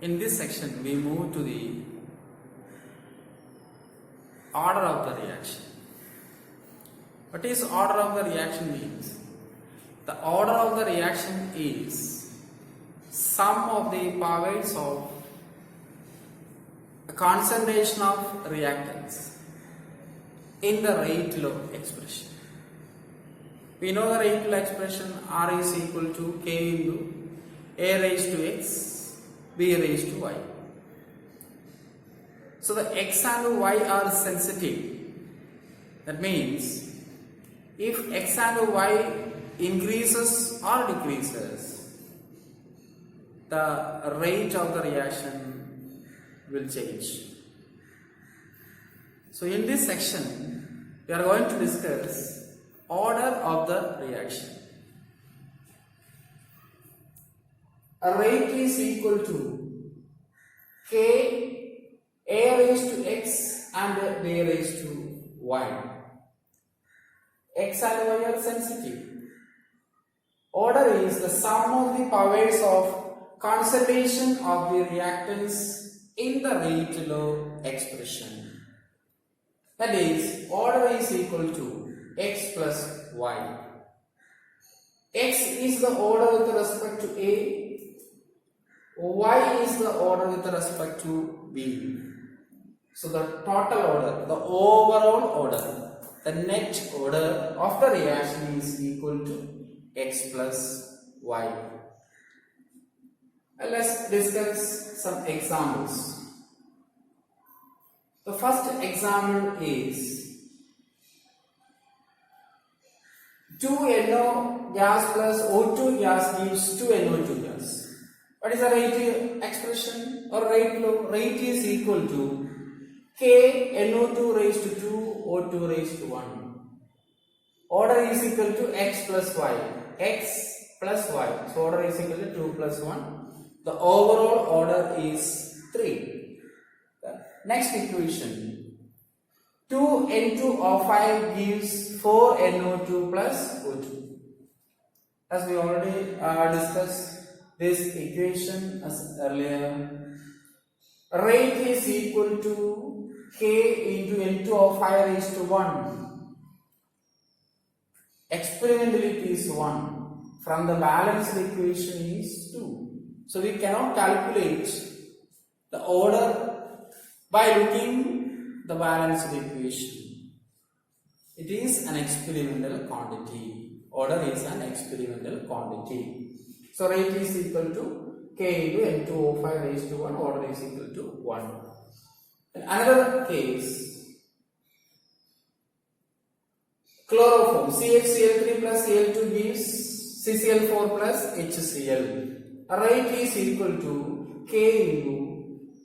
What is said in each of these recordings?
In this section, we move to the order of the reaction. What is order of the reaction means? The order of the reaction is sum of the powers of a concentration of reactants in the rate law expression. We know the rate law expression R is equal to K into A raised to X, B raised to Y. So the X and Y are sensitive. That means if X and Y increases or decreases, the rate of the reaction will change. So in this section, we are going to discuss order of the reaction. A rate is equal to K A raised to X and B raised to Y. X and Y are sensitive. Order is the sum of the powers of concentration of the reactants in the rate law expression. That is, order is equal to X plus Y. X is the order with respect to A, Y is the order with respect to B. So the total order, the overall order, the net order of the reaction is equal to X plus Y. Let's discuss some examples. The first example is 2NO gas plus O2 gas gives 2NO2 gas. What is the rate expression or rate law? Rate is equal to K NO2 raised to 2 O2 raised to 1. Order is equal to X plus Y. X plus Y. So order is equal to 2 plus 1. The overall order is 3. Next equation. 2N2O5 gives 4NO2 plus O2. As we already discussed this equation as earlier. Rate is equal to K into N2O5 raised to 1. Experimentally it is 1. From the balanced equation is 2. So we cannot calculate the order by looking the balanced equation. It is an experimental quantity. Order is an experimental quantity. So rate is equal to K into N2O5 raised to 1. Order is equal to 1. In another case, chloroform CHCl3 plus Cl2 gives CCl4 plus HCl. Rate is equal to K into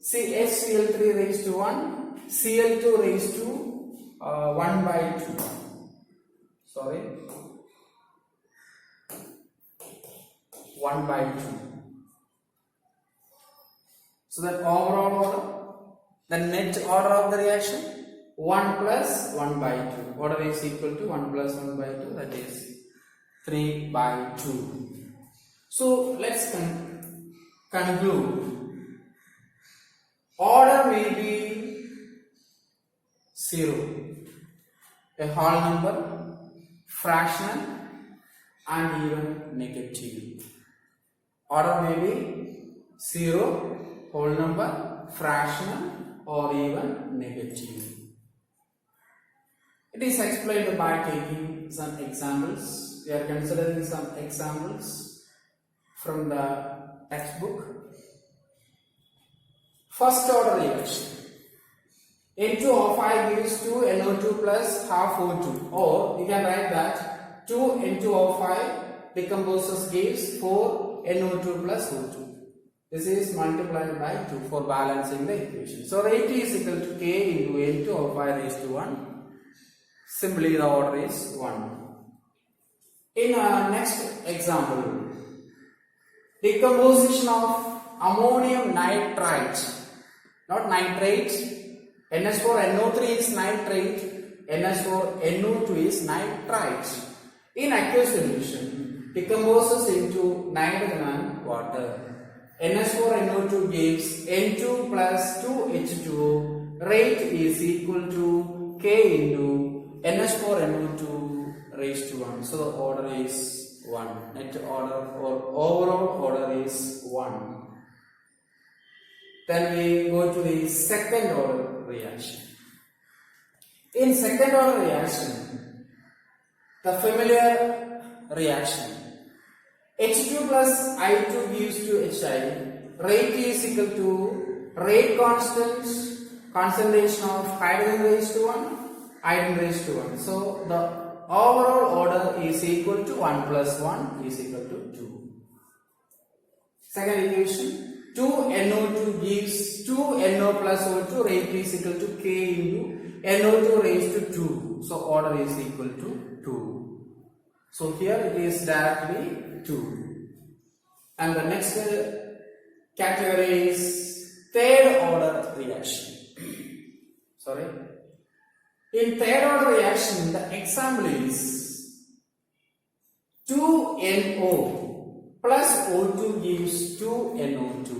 CHCl3 raised to 1, Cl2 raised to 1 by 2. Sorry, 1 by 2. So that overall order, the net order of the reaction, 1 plus 1 by 2. Order is equal to 1 plus 1 by 2, that is 3 by 2. So let's conclude. Order may be 0, a whole number, fractional and even negative. Order may be 0, whole number, fractional or even negative. It is explained by taking some examples. We are considering some examples from the textbook. First order reaction. N2O5 gives 2NO2 plus half O2, or you can write that 2N2O5 decomposes gives 4NO2 plus O2. This is multiplied by 2 for balancing the equation. So rate is equal to K into N2O5 raised to 1. Simply the order is 1. In our next example, decomposition of ammonium nitrite, not nitrate. NH4NO3 is nitrate, NH4NO2 is nitrite. In aqueous solution, decomposes into nitrogen and water. NH4NO2 gives N2 plus 2H2O. Rate is equal to K into NH4NO2 raised to 1. So the order is 1. Net order or overall order is 1. Then we go to the second order reaction. In second order reaction, the familiar reaction, H2 plus I2 gives to HI. Rate is equal to rate constant, concentration of hydrogen raised to 1, iodine raised to 1. So the overall order is equal to 1 plus 1 is equal to 2. Second equation, 2NO2 gives 2NO plus O2. Rate is equal to K into NO2 raised to 2. So order is equal to 2. So here it is directly 2. And the next category is third order reaction. Sorry. In third order reaction, the example is 2NO plus O2 gives 2NO2.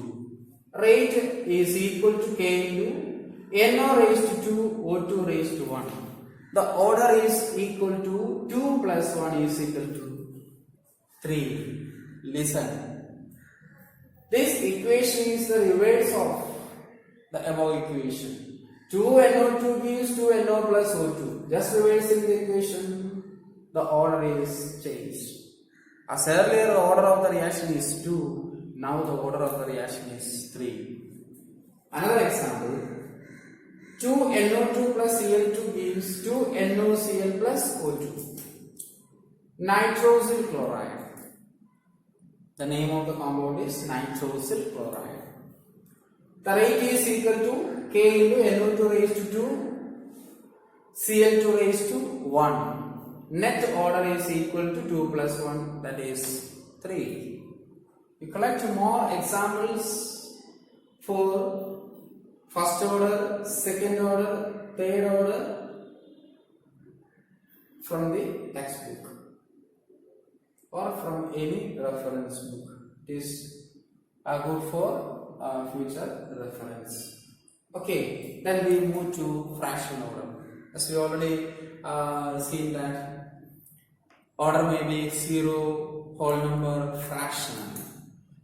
Rate is equal to K into NO raised to 2, O2 raised to 1. The order is equal to 2 plus 1 is equal to 3. Listen. This equation is the reverse of the above equation. 2NO2 gives 2NO plus O2. Just reversing the equation, the order is changed. As earlier the order of the reaction is 2, now the order of the reaction is 3. Another example, 2NO2 plus Cl2 gives 2NOCl plus O2. Nitrosyl chloride. The name of the compound is nitrosyl chloride. The rate is equal to K into NO2 raised to 2, Cl2 raised to 1. Net order is equal to 2 plus 1, that is 3. We collect more examples for first order, second order, third order from the textbook or from any reference book. It is good for future reference. Okay, then we move to fractional order. As we already seen that order may be 0, whole number, fractional.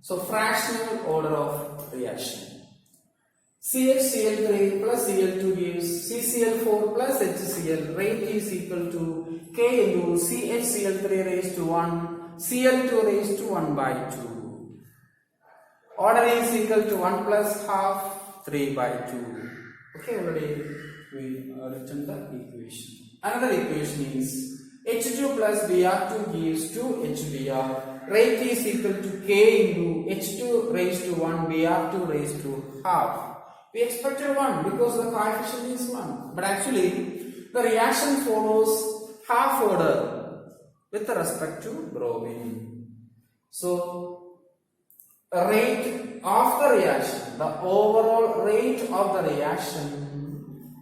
So fractional order of reaction. CHCl3 plus Cl2 gives CCl4 plus HCl. Rate is equal to K into CHCl3 raised to 1, Cl2 raised to 1 by 2. Order is equal to 1 plus half, 3 by 2. Okay, already we written the equation. Another equation is H2 plus Br2 gives 2 HBr. Rate is equal to K into H2 raised to 1, Br2 raised to half. We expected 1 because the coefficient is 1. But actually, the reaction follows half order with respect to bromine. So, rate of the reaction, the overall rate of the reaction,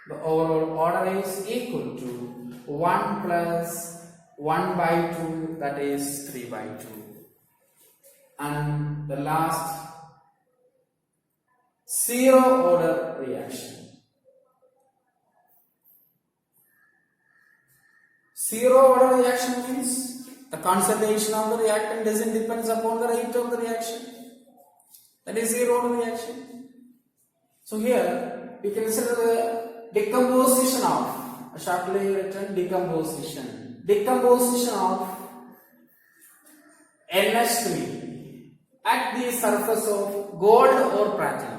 the overall order is equal to 1 plus 1 by 2, that is 3 by 2. And the last, 0 order reaction. 0 order reaction means the concentration of the reactant doesn't depend upon the rate of the reaction. That is 0 order reaction. So here we consider the decomposition of, shortly written decomposition. Decomposition of NH3 at the surface of gold or platinum.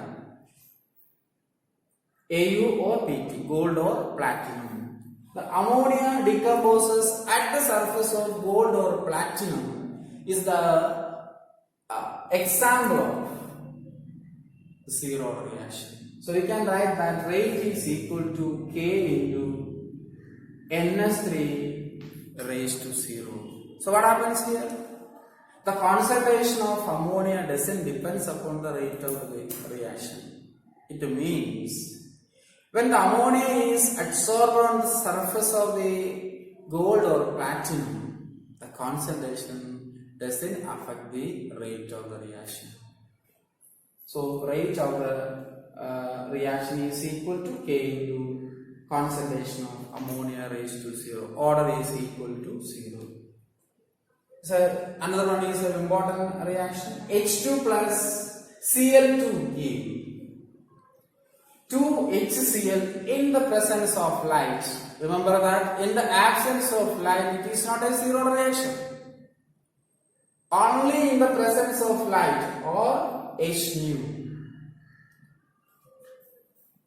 Au or Pt, gold or platinum. The ammonia decomposes at the surface of gold or platinum is the example of the 0 order reaction. So we can write that rate is equal to K into NH3 raised to 0. So what happens here? The concentration of ammonia doesn't depend upon the rate of the reaction. It means when the ammonia is adsorbed on the surface of the gold or platinum, the concentration doesn't affect the rate of the reaction. So rate of the reaction is equal to K into concentration of ammonia raised to 0. Order is equal to 0. So another one is an important reaction. H2 plus Cl2 give 2HCl in the presence of light. Remember that in the absence of light it is not a zero reaction. Only in the presence of light or H nu.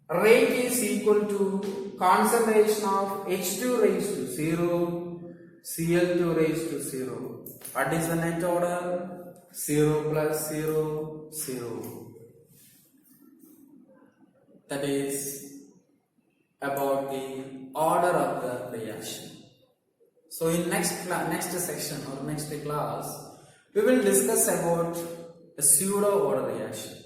Rate is equal to concentration of H2 raised to 0, Cl2 raised to 0. What is the net order? 0 plus 0, 0. That is about the order of the reaction. So in next section or next class, we will discuss about a pseudo order reaction.